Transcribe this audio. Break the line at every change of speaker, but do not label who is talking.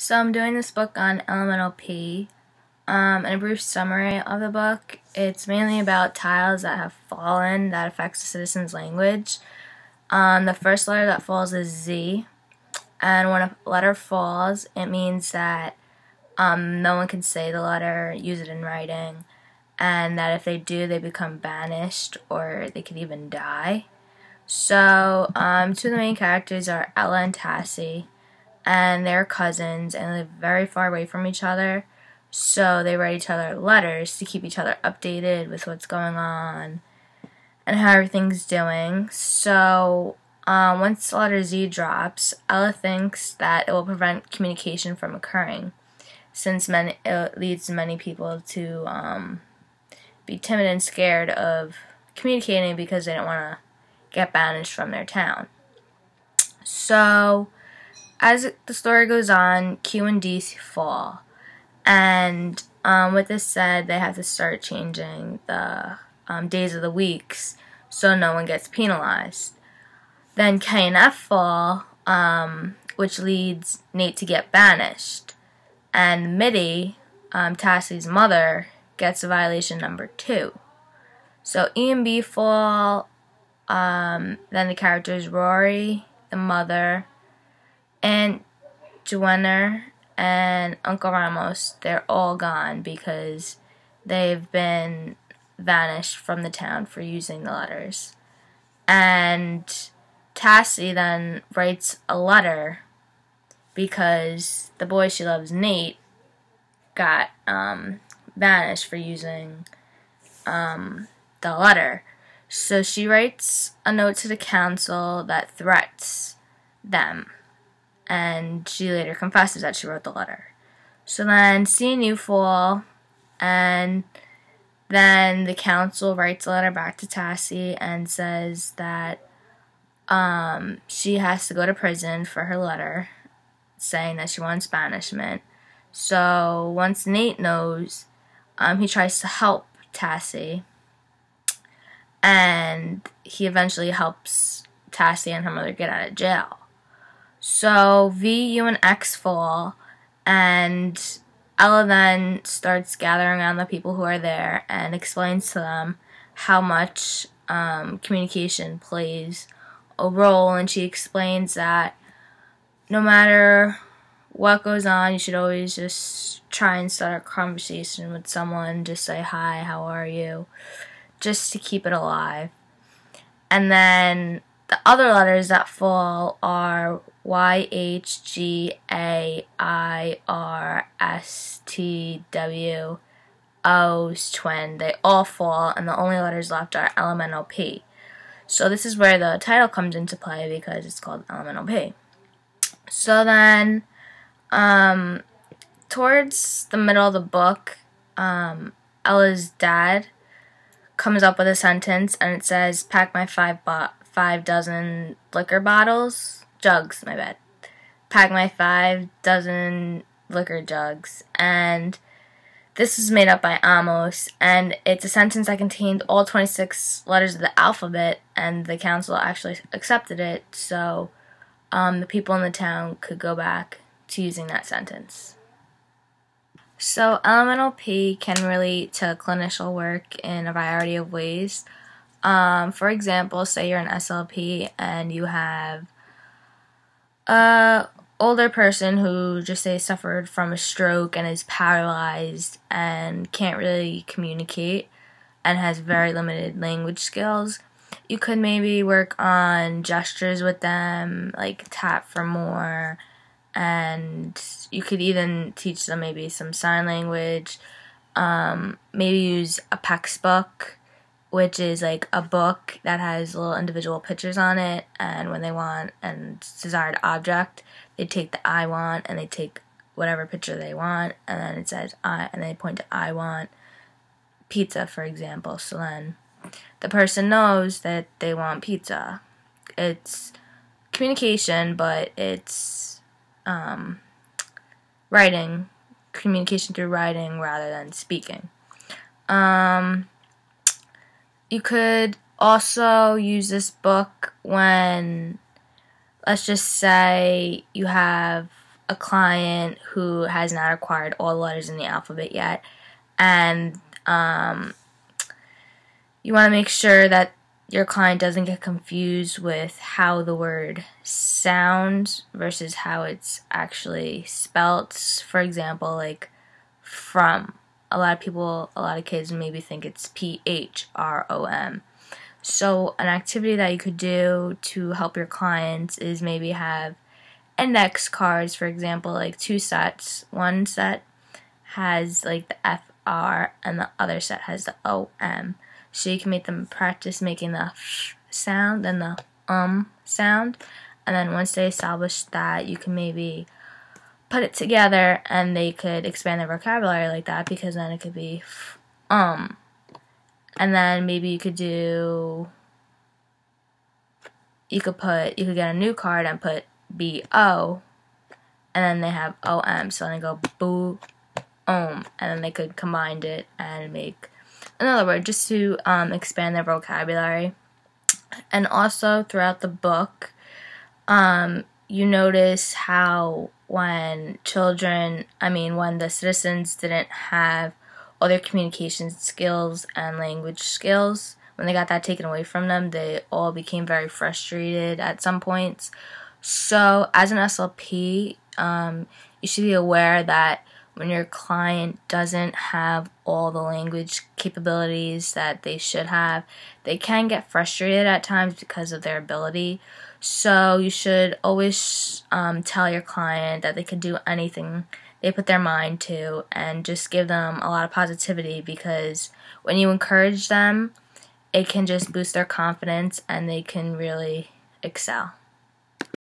So I'm doing this book on Ella Minnow Pea. And a brief summary of the book. It's mainly about tiles that have fallen that affects the citizen's language. The first letter that falls is Z, and when a letter falls, it means that no one can say the letter, use it in writing, and that if they do, they become banished or they could even die. So, two of the main characters are Ella and Tassie, and they're cousins and live very far away from each other. So they write each other letters to keep each other updated with what's going on and how everything's doing. So once the letter Z drops, Ella thinks that it will prevent communication from occurring, since it leads many people to be timid and scared of communicating because they don't want to get banished from their town. So as the story goes on, Q and D fall. And with this said, they have to start changing the days of the weeks so no one gets penalized. Then K and F fall, which leads Nate to get banished. And Mitty, Tassie's mother, gets a violation number 2. So E and B fall, then the characters Rory, the mother, and Joanna, and Uncle Ramos, they're all gone because they've been vanished from the town for using the letters. And Tassie then writes a letter because the boy she loves, Nate, got vanished for using the letter. So she writes a note to the council that threats them. And she later confesses that she wrote the letter. So then C and U fall, and then the council writes a letter back to Tassie and says that she has to go to prison for her letter, saying that she wants banishment. So once Nate knows, he tries to help Tassie, and he eventually helps Tassie and her mother get out of jail. So V, U, and X fall, and Ella then starts gathering around the people who are there and explains to them how much communication plays a role, and she explains that no matter what goes on, you should always just try and start a conversation with someone, just say hi, how are you, just to keep it alive. And then the other letters that fall are Y, H, G, A, I, R, S, T, W, O's twin. They all fall, and the only letters left are Ella Minnow Pea. So this is where the title comes into play because it's called Ella Minnow Pea. So then, towards the middle of the book, Ella's dad comes up with a sentence, and it says, "Pack my 5 dozen liquor bottles." Jugs, my bad. Pack my 5 dozen liquor jugs. And this was made up by Amos, and it's a sentence that contained all 26 letters of the alphabet, and the council actually accepted it, so the people in the town could go back to using that sentence. So Ella Minnow Pea can relate to clinical work in a variety of ways. For example, say you're an SLP and you have older person who just say suffered from a stroke and is paralyzed and can't really communicate and has very limited language skills. You could maybe work on gestures with them, like tap for more, and you could even teach them maybe some sign language, maybe use a PEX book, which is like a book that has little individual pictures on it, and when they want a desired object, they take the I want, and they take whatever picture they want, and then it says I, and they point to I want pizza, for example. So then the person knows that they want pizza. It's communication, but it's writing, communication through writing rather than speaking. You could also use this book when, let's just say, you have a client who has not acquired all the letters in the alphabet yet, and you want to make sure that your client doesn't get confused with how the word sounds versus how it's actually spelt. For example, like from. A lot of kids maybe think it's PHROM. So an activity that you could do to help your clients is maybe have index cards, for example, like 2 sets. One set has like the FR and the other set has the OM. So you can make them practice making the sound and the sound. And then once they establish that, you can maybe put it together and they could expand their vocabulary like that, because then it could be and then maybe you could get a new card and put BO, and then they have OM, so then they go boo and then they could combine it and make another word just to expand their vocabulary. And also throughout the book, you notice how when the citizens didn't have all their communication skills and language skills, when they got that taken away from them, they all became very frustrated at some points. So as an SLP, you should be aware that when your client doesn't have all the language capabilities that they should have, they can get frustrated at times because of their ability. So you should always tell your client that they can do anything they put their mind to, and just give them a lot of positivity, because when you encourage them, it can just boost their confidence and they can really excel.